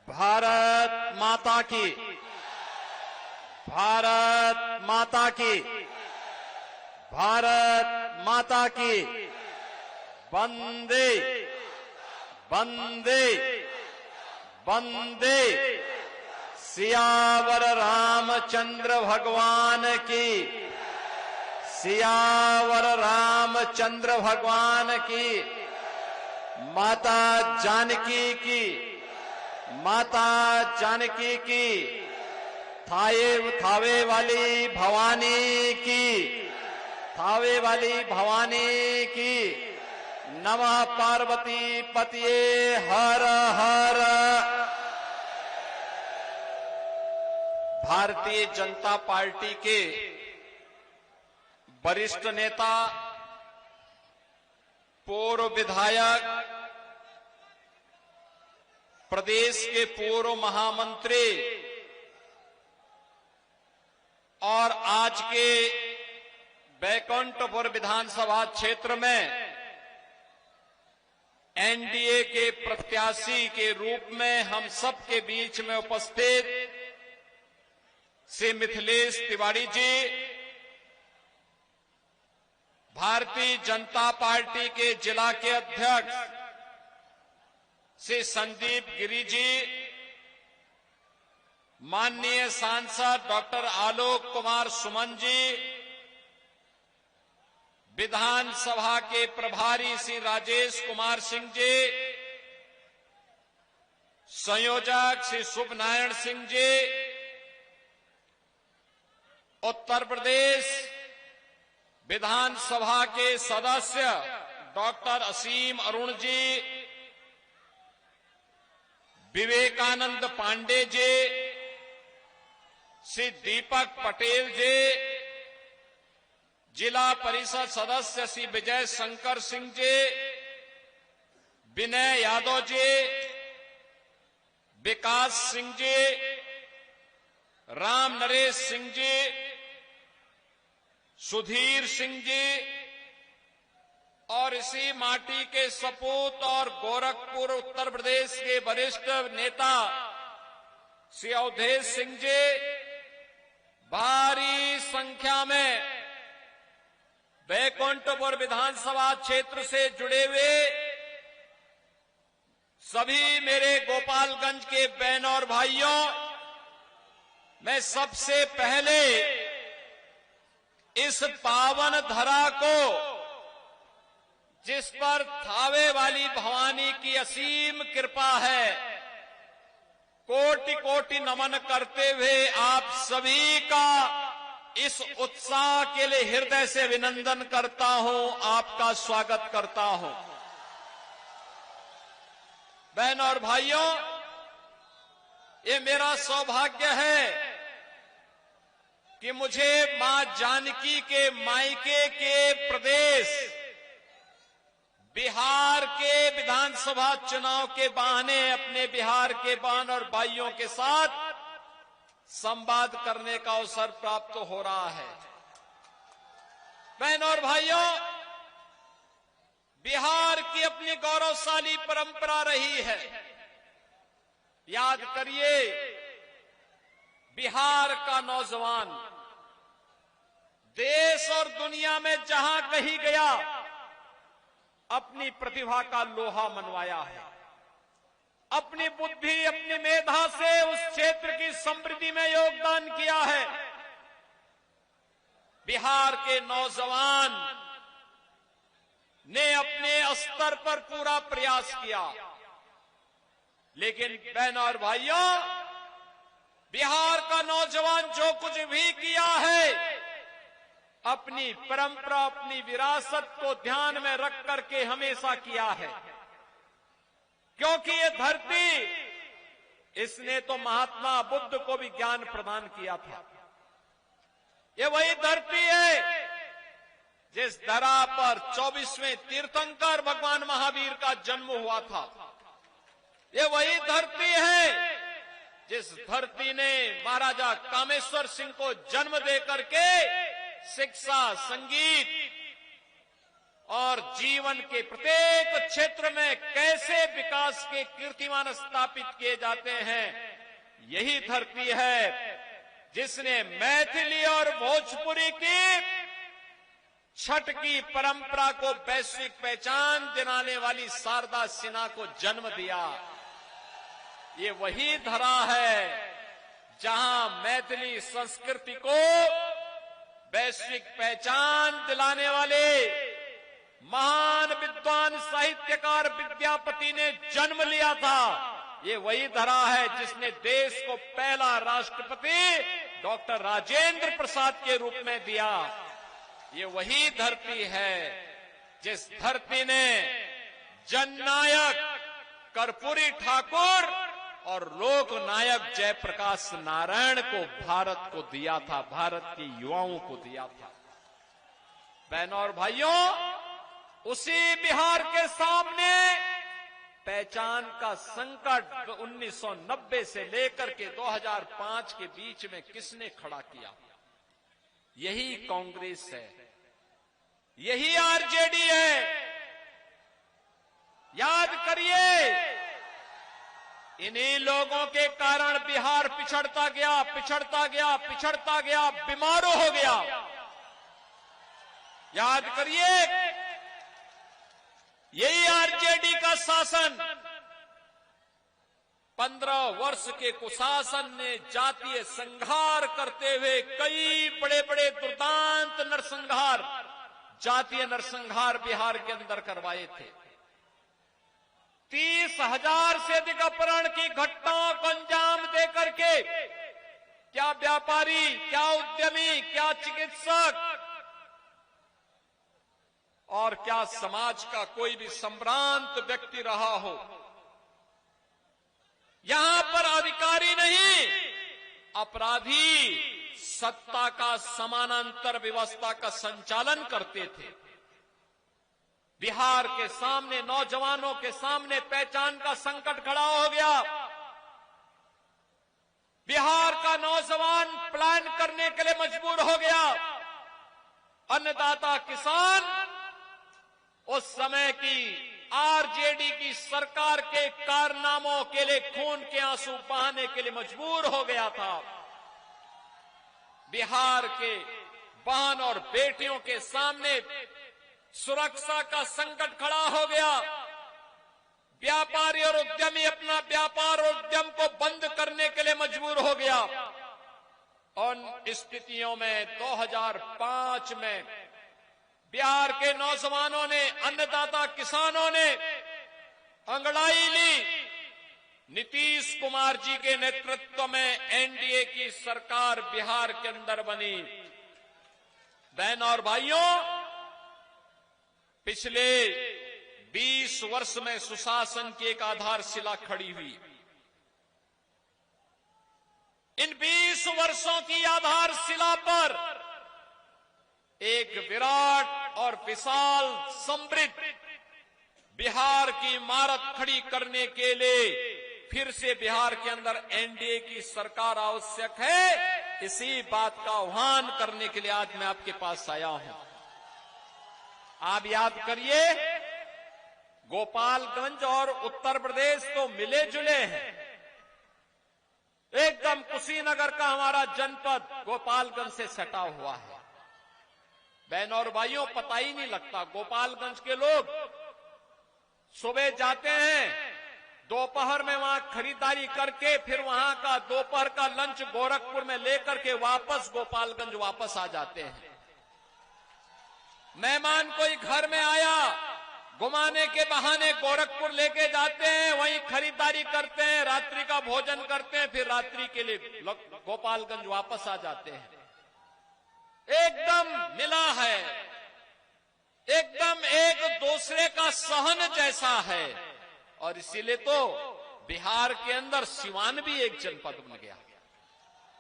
भारत माता की, भारत माता की, भारत माता की। वंदे वंदे वंदे। सियावर रामचंद्र भगवान की, सियावर रामचंद्र भगवान की। माता जानकी की, माता जानकी की। थावे वाली भवानी की, थावे वाली भवानी की। नमः पार्वती पतिये हर हर। भारतीय जनता पार्टी के वरिष्ठ नेता, पूर्व विधायक, प्रदेश के पूर्व महामंत्री और आज के बैकुंठपुर विधानसभा क्षेत्र में एनडीए के प्रत्याशी के रूप में हम सब के बीच में उपस्थित श्री मिथिलेश तिवारी जी, भारतीय जनता पार्टी के जिला के अध्यक्ष श्री संदीप गिरी जी, माननीय सांसद डॉक्टर आलोक कुमार सुमन जी, विधानसभा के प्रभारी श्री राजेश कुमार सिंह जी, संयोजक श्री शुभ नारायण सिंह जी, उत्तर प्रदेश विधानसभा के सदस्य डॉक्टर असीम अरुण जी, विवेकानंद पांडे जी, श्री दीपक पटेल जी, जिला परिषद सदस्य श्री विजय शंकर सिंह जी, विनय यादव जी, विकास सिंह जी, राम नरेश सिंह जी, सुधीर सिंह जी और इसी माटी के सपूत और गोरखपुर उत्तर प्रदेश के वरिष्ठ नेता श्री अवधेश सिंह जी, भारी संख्या में बैकुंठपुर विधानसभा क्षेत्र से जुड़े हुए सभी मेरे गोपालगंज के बहन और भाइयों, मैं सबसे पहले इस पावन धरा को, जिस पर थावे वाली भवानी की असीम कृपा है, कोटि कोटि नमन करते हुए आप सभी का इस उत्साह के लिए हृदय से अभिनंदन करता हूं, आपका स्वागत करता हूं। बहन और भाइयों, ये मेरा सौभाग्य है कि मुझे मां जानकी के मायके के प्रदेश बिहार के विधानसभा चुनाव के बहाने अपने बिहार के बहन और भाइयों के साथ संवाद करने का अवसर प्राप्त हो रहा है। बहन और भाइयों, बिहार की अपनी गौरवशाली परंपरा रही है। याद करिए, बिहार का नौजवान देश और दुनिया में जहां कहीं गया, अपनी प्रतिभा का लोहा मनवाया है। अपनी बुद्धि, अपनी मेधा से उस क्षेत्र की समृद्धि में योगदान किया है। बिहार के नौजवान ने अपने स्तर पर पूरा प्रयास किया, लेकिन बहनों और भाइयों, बिहार का नौजवान जो कुछ भी किया है, अपनी परंपरा, अपनी विरासत को ध्यान में रख करके हमेशा किया है। क्योंकि ये धरती, इसने तो महात्मा बुद्ध को भी ज्ञान प्रदान किया था। ये वही धरती है जिस धरा पर 24वें तीर्थंकर भगवान महावीर का जन्म हुआ था। ये वही धरती है जिस धरती ने महाराजा कामेश्वर सिंह को जन्म दे करके शिक्षा, संगीत और जीवन के प्रत्येक क्षेत्र में कैसे विकास के कीर्तिमान स्थापित किए जाते हैं, यही धरती है जिसने मैथिली और भोजपुरी की छठ की परंपरा को वैश्विक पहचान दिलाने वाली शारदा सिन्हा को जन्म दिया। ये वही धरा है जहां मैथिली संस्कृति को वैश्विक पहचान दिलाने वाले महान विद्वान साहित्यकार विद्यापति ने जन्म लिया था। ये वही धरा है जिसने देश को पहला राष्ट्रपति डॉक्टर राजेंद्र प्रसाद के रूप में दिया। ये वही धरती है जिस धरती ने जननायक कर्पूरी ठाकुर और लोकनायक जयप्रकाश नारायण को भारत को दिया था, भारत के युवाओं को दिया था। बहनों और भाइयों, उसी बिहार के सामने पहचान का संकट 1990 से लेकर के 2005 के बीच में किसने खड़ा किया? यही कांग्रेस है, यही आरजेडी है। याद करिए, इन्हीं लोगों के कारण बिहार पिछड़ता गया, पिछड़ता गया, पिछड़ता गया, बीमारू हो गया। याद करिए, यही आरजेडी का शासन 15 वर्ष के कुशासन ने जातीय संघार करते हुए कई बड़े बड़े दुर्दांत नरसंहार, जातीय नरसंहार बिहार के अंदर करवाए थे। 30,000 से अधिक अपहरण की घटनाओं को अंजाम देकर के क्या व्यापारी, क्या उद्यमी, क्या चिकित्सक और क्या समाज का कोई भी संभ्रांत व्यक्ति रहा हो, यहां पर अधिकारी नहीं, अपराधी सत्ता का समानांतर व्यवस्था का संचालन करते थे। बिहार के सामने, नौजवानों के सामने पहचान का संकट खड़ा हो गया। बिहार का नौजवान प्लान करने के लिए मजबूर हो गया। अन्नदाता किसान उस समय की आरजेडी की सरकार के कारनामों के लिए खून के आंसू बहाने के लिए मजबूर हो गया था। बिहार के बहन और बेटियों के सामने सुरक्षा का संकट खड़ा हो गया। व्यापारी और उद्यमी अपना व्यापार और उद्यम को बंद करने के लिए मजबूर हो गया। उन स्थितियों में 2005 में बिहार के नौजवानों ने, अन्नदाता किसानों ने अंगड़ाई ली। नीतीश कुमार जी के नेतृत्व में एनडीए की सरकार बिहार के अंदर बनी। बहन और भाइयों, पिछले 20 वर्ष में सुशासन की एक आधारशिला खड़ी हुई। इन 20 वर्षों की आधारशिला पर एक विराट और विशाल समृद्ध बिहार की इमारत खड़ी करने के लिए फिर से बिहार के अंदर एनडीए की सरकार आवश्यक है। इसी बात का आह्वान करने के लिए आज मैं आपके पास आया हूं। आप याद करिए, गोपालगंज और उत्तर प्रदेश तो मिले जुले हैं। एकदम कुशीनगर का हमारा जनपद गोपालगंज से सटा हुआ है। बहनों और भाइयों, पता ही नहीं लगता। गोपालगंज के लोग सुबह जाते हैं, दोपहर में वहां खरीदारी करके फिर वहां का दोपहर का लंच गोरखपुर में लेकर के वापस गोपालगंज वापस आ जाते हैं। मेहमान कोई घर में आया, घुमाने के बहाने गोरखपुर लेके जाते हैं, वहीं खरीदारी करते हैं, रात्रि का भोजन करते हैं, फिर रात्रि के लिए गोपालगंज वापस आ जाते हैं। एकदम मिला है, एकदम एक दूसरे का सहन जैसा है। और इसीलिए तो बिहार के अंदर सिवान भी एक जनपद बन गया,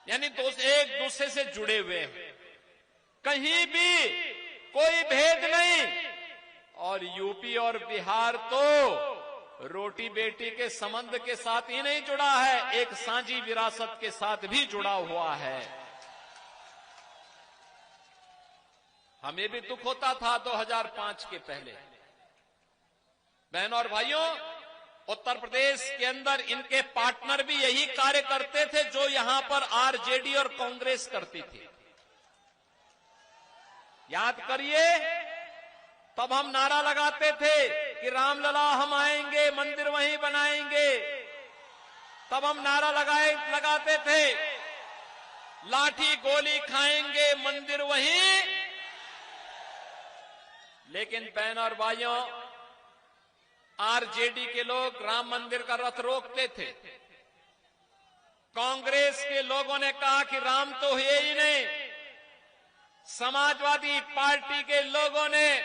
यानी एक दूसरे से जुड़े हुए हैं, कहीं भी कोई भेद नहीं। और यूपी और बिहार तो रोटी बेटी के संबंध के साथ ही नहीं जुड़ा है, एक साझी विरासत के साथ भी जुड़ा हुआ है। हमें भी दुख होता था 2005 के पहले। बहनों और भाइयों, उत्तर प्रदेश के अंदर इनके पार्टनर भी यही कार्य करते थे जो यहां पर आरजेडी और कांग्रेस करती थी। याद करिए, तब हम नारा लगाते थे कि रामलला हम आएंगे, मंदिर वहीं बनाएंगे। तब हम नारा लगाते थे, लाठी गोली खाएंगे, मंदिर वहीं। लेकिन बहनों और भाइयों, आरजेडी के लोग राम मंदिर का रथ रोकते थे। कांग्रेस के लोगों ने कहा कि राम तो हुए ही नहीं। समाजवादी पार्टी के लोगों ने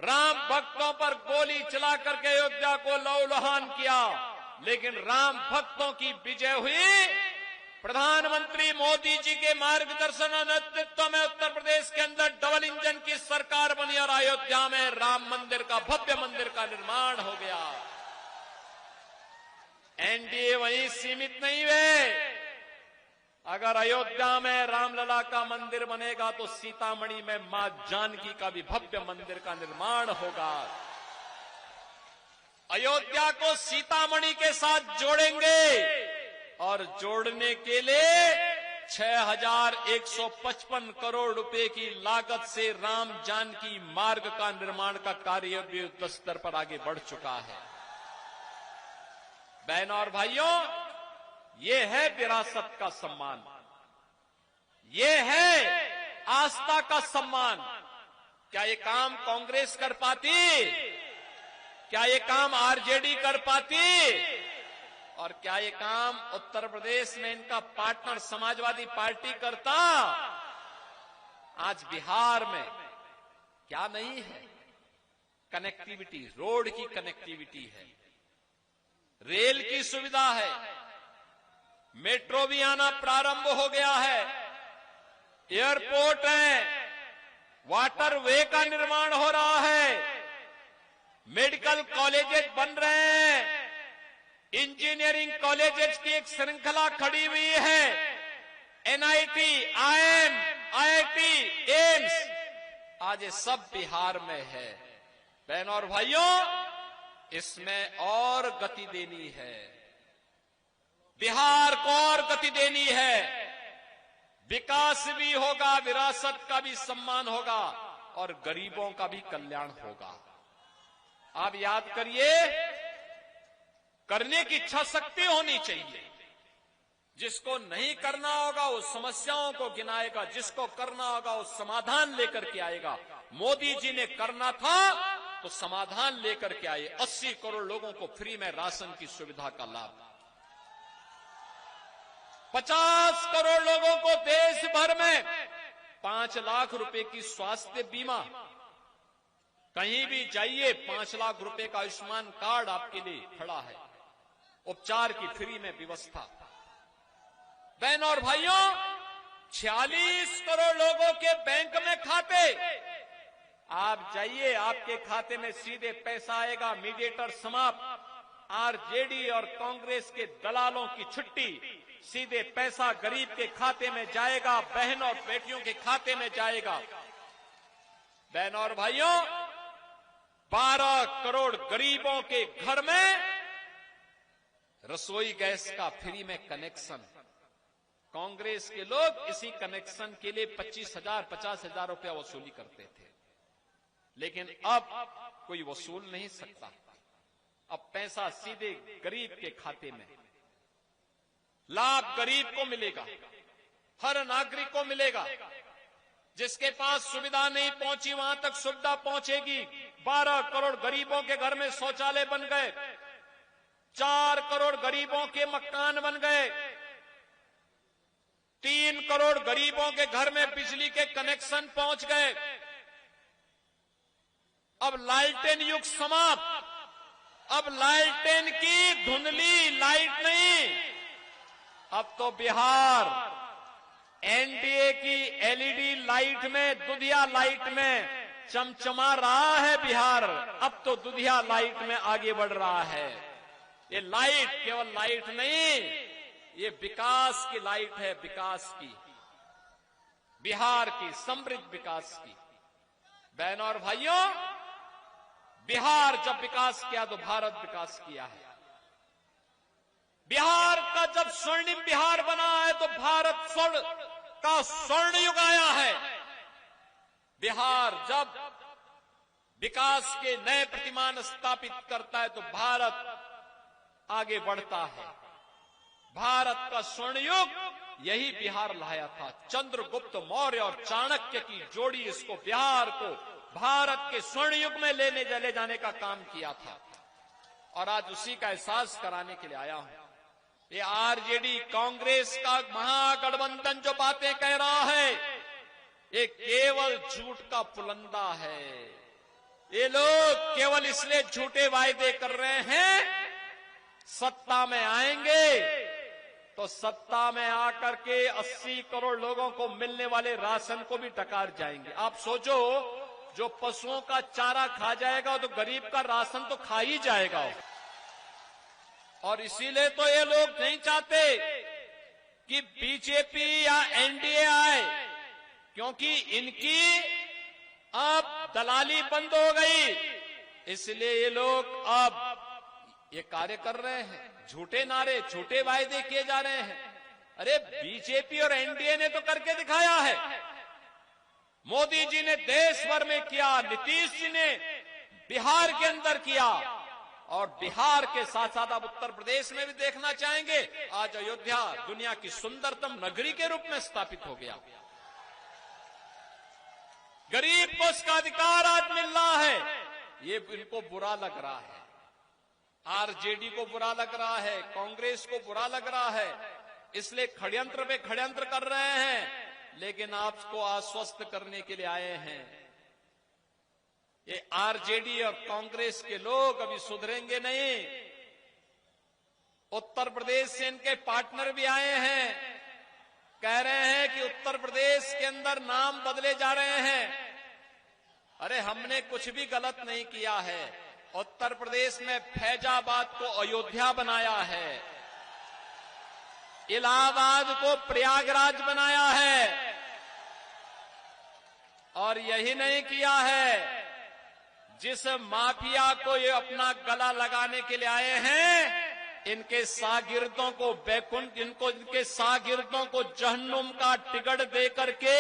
राम भक्तों पर गोली चला करके अयोध्या को लहूलुहान किया, लेकिन राम भक्तों की विजय हुई। प्रधानमंत्री मोदी जी के मार्गदर्शन और नेतृत्व में उत्तर प्रदेश के अंदर डबल इंजन की सरकार बनी और अयोध्या में राम मंदिर का, भव्य मंदिर का निर्माण हो गया। एनडीए वहीं सीमित नहीं हुए। अगर अयोध्या में रामलला का मंदिर बनेगा तो सीतामढ़ी में मां जानकी का भी भव्य मंदिर का निर्माण होगा। अयोध्या को सीतामढ़ी के साथ जोड़ेंगे और जोड़ने के लिए 6,155 करोड़ रुपए की लागत से राम जानकी मार्ग का निर्माण का कार्य भी युद्ध स्तर पर आगे बढ़ चुका है। बहनों और भाइयों, ये है विरासत का सम्मान, ये है आस्था का सम्मान। क्या ये काम कांग्रेस कर पाती? क्या ये काम आरजेडी कर पाती? और क्या ये काम उत्तर प्रदेश में इनका पार्टनर समाजवादी पार्टी करता? आज बिहार में क्या नहीं है? कनेक्टिविटी, रोड की कनेक्टिविटी है, रेल की सुविधा है, मेट्रो भी आना प्रारंभ हो गया है, एयरपोर्ट है, वाटर वे का निर्माण हो रहा है, मेडिकल कॉलेजेस बन रहे हैं, इंजीनियरिंग कॉलेजेस की एक श्रृंखला खड़ी हुई है, एनआईटी, आईएम, आईआईटी, एम्स, आज ये सब बिहार में है। बहनों और भाइयों, इसमें और गति देनी है, बिहार को और गति देनी है। विकास भी होगा, विरासत का भी सम्मान होगा और गरीबों का भी कल्याण होगा। आप याद करिए, करने की इच्छा शक्ति होनी चाहिए। जिसको नहीं करना होगा वो समस्याओं को गिनाएगा, जिसको करना होगा वो समाधान लेकर के आएगा। मोदी जी ने करना था तो समाधान लेकर के आए। 80 करोड़ लोगों को फ्री में राशन की सुविधा का लाभ, 50 करोड़ लोगों को देश भर में 5 लाख रुपए की स्वास्थ्य बीमा, कहीं भी जाइए 5 लाख रुपए का आयुष्मान कार्ड आपके लिए खड़ा है, उपचार की फ्री में व्यवस्था। बहनों और भाइयों, 46 करोड़ लोगों के बैंक में खाते, आप जाइए आपके खाते में सीधे पैसा आएगा, मीडिएटर समाप्त, आरजेडी और कांग्रेस के दलालों की छुट्टी, सीधे पैसा गरीब के खाते में जाएगा, बहनों और बेटियों के खाते में जाएगा। बहनों और भाइयों, 12 करोड़ गरीबों के घर में रसोई गैस का फ्री में कनेक्शन। कांग्रेस के लोग इसी कनेक्शन के लिए 25,000, 50,000 रुपया वसूली करते थे, लेकिन अब कोई वसूल नहीं सकता। अब पैसा सीधे गरीब के खाते में, लाभ गरीब को मिलेगा, हर नागरिक को मिलेगा। जिसके पास सुविधा नहीं पहुंची वहां तक सुविधा पहुंचेगी। 12 करोड़ गरीबों के घर में शौचालय बन गए, 4 करोड़ गरीबों के मकान बन गए, 3 करोड़ गरीबों के घर में बिजली के कनेक्शन पहुंच गए। अब लालटेन युग समाप्त, अब लालटेन की धुंधली लाइट नहीं, अब तो बिहार एनडीए की एलईडी लाइट में, दुधिया लाइट में चमचमा रहा है बिहार। अब तो दुधिया लाइट में आगे बढ़ रहा है। ये लाइट केवल लाइट नहीं, ये विकास की लाइट है, विकास की। बिहार की समृद्ध विकास की। बहनों और भाइयों, बिहार जब विकास किया तो भारत विकास किया है। बिहार का जब स्वर्णिम बिहार बना है तो भारत स्वर्ण का स्वर्ण युग आया है। बिहार जब विकास के नए प्रतिमान स्थापित करता है तो भारत आगे बढ़ता है। भारत का स्वर्ण युग यही बिहार लाया था। चंद्रगुप्त मौर्य और चाणक्य की जोड़ी इसको, बिहार को भारत के स्वर्ण युग में ले जाने का काम किया था और आज उसी का एहसास कराने के लिए आया हूं। ये आरजेडी कांग्रेस का महागठबंधन जो बातें कह रहा है, ये केवल झूठ का पुलंदा है। ये लोग केवल इसलिए झूठे वायदे कर रहे हैं, सत्ता में आएंगे तो सत्ता में आकर के 80 करोड़ लोगों को मिलने वाले राशन को भी टकार जाएंगे। आप सोचो, जो पशुओं का चारा खा जाएगा तो गरीब का राशन तो खा ही जाएगा। और इसीलिए तो ये लोग नहीं चाहते कि बीजेपी या एनडीए आए, क्योंकि इनकी अब दलाली बंद हो गई। इसलिए ये लोग अब ये कार्य कर रहे हैं, झूठे नारे, झूठे वायदे किए जा रहे हैं। अरे बीजेपी और एनडीए ने तो करके दिखाया है। मोदी जी ने देश भर में किया, नीतीश जी ने बिहार के अंदर किया और बिहार के साथ साथ आप उत्तर प्रदेश में भी देखना चाहेंगे। आज अयोध्या दुनिया की सुंदरतम नगरी के रूप में स्थापित हो गया। गरीब को उसका अधिकार आज मिल रहा है। ये इनको बुरा लग रहा है, आरजेडी को बुरा लग रहा है, कांग्रेस को बुरा लग रहा है, इसलिए षड्यंत्र पे षड्यंत्र कर रहे हैं। लेकिन आपको आश्वस्त करने के लिए आए हैं, ये आरजेडी और कांग्रेस के लोग अभी सुधरेंगे नहीं। उत्तर प्रदेश से इनके पार्टनर भी आए हैं, कह रहे हैं कि उत्तर प्रदेश के अंदर नाम बदले जा रहे हैं। अरे हमने कुछ भी गलत नहीं किया है। उत्तर प्रदेश में फैजाबाद को अयोध्या बनाया है, इलाहाबाद को प्रयागराज बनाया है और यही नहीं किया है, जिस माफिया को ये अपना गला लगाने के लिए आए हैं, इनके शागिर्दों को बैकुंठ, इनके शागिर्दों को जहन्नुम का टिकट दे करके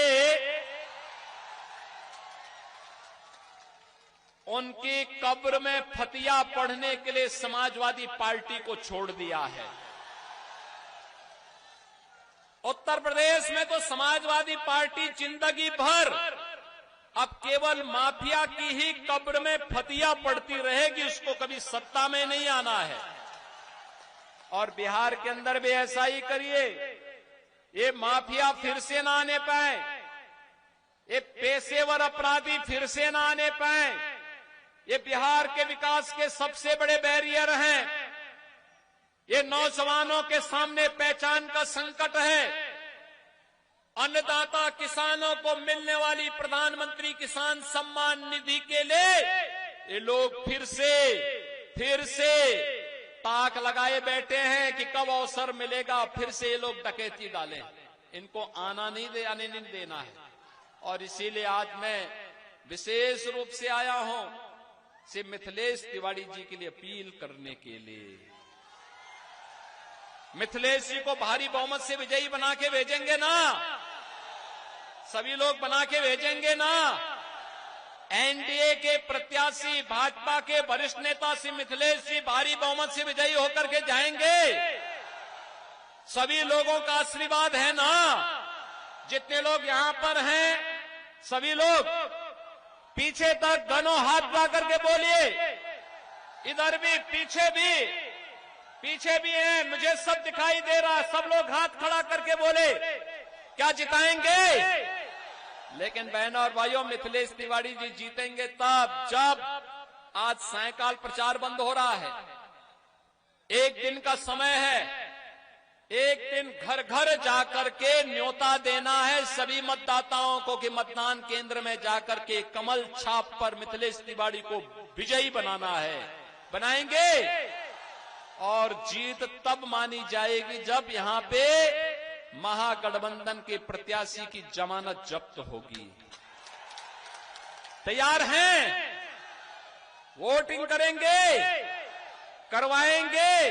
उनकी कब्र में फतिया पढ़ने के लिए समाजवादी पार्टी को छोड़ दिया है। उत्तर प्रदेश में तो समाजवादी पार्टी जिंदगी भर अब केवल माफिया की ही कब्र में फतिया पड़ती रहेगी, उसको कभी सत्ता में नहीं आना है। और बिहार के अंदर भी ऐसा ही करिए, ये माफिया फिर से ना आने पाए, ये पेशेवर अपराधी फिर से ना आने पाए। ये बिहार के विकास के सबसे बड़े बैरियर हैं। ये नौजवानों के सामने पहचान का संकट है। अन्नदाता किसानों को मिलने वाली प्रधानमंत्री किसान सम्मान निधि के लिए ये लोग फिर से ताक लगाए बैठे हैं कि कब अवसर मिलेगा, फिर से ये लोग डकैती डालें। इनको आने नहीं देना है। और इसीलिए आज मैं विशेष रूप से आया हूं श्री मिथिलेश तिवारी जी के लिए अपील करने के लिए। मिथिलेश जी को भारी बहुमत से विजयी बना के भेजेंगे ना, सभी लोग बना के भेजेंगे ना। एनडीए के प्रत्याशी भाजपा के वरिष्ठ नेता श्री मिथिलेश जी भारी बहुमत से विजयी होकर के जाएंगे। सभी लोगों का आशीर्वाद है ना। जितने लोग यहां पर हैं, सभी लोग पीछे तक दोनों हाथ बढ़ा करके बोलिए। इधर भी, पीछे भी हैं, मुझे सब दिखाई दे रहा है। सब लोग हाथ खड़ा करके बोले, क्या जिताएंगे? लेकिन बहनों और भाइयों, मिथिलेश तिवारी जी जीतेंगे तब जब, आज सायंकाल प्रचार बंद हो रहा है, एक दिन का समय है। एक दिन घर घर जाकर के न्योता देना है सभी मतदाताओं को कि मतदान केंद्र में जाकर के कमल छाप पर मिथिलेश तिवारी को विजयी बनाना है। बनाएंगे और जीत तब मानी जाएगी जब यहां पे महागठबंधन के प्रत्याशी की जमानत जब्त होगी। तैयार हैं? वोटिंग करेंगे, करवाएंगे,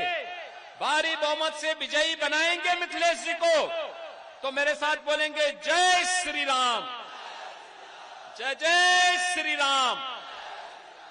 भारी बहुमत से विजयी बनाएंगे मिथिलेश जी को। तो मेरे साथ बोलेंगे जय श्री राम, जय जय श्री राम।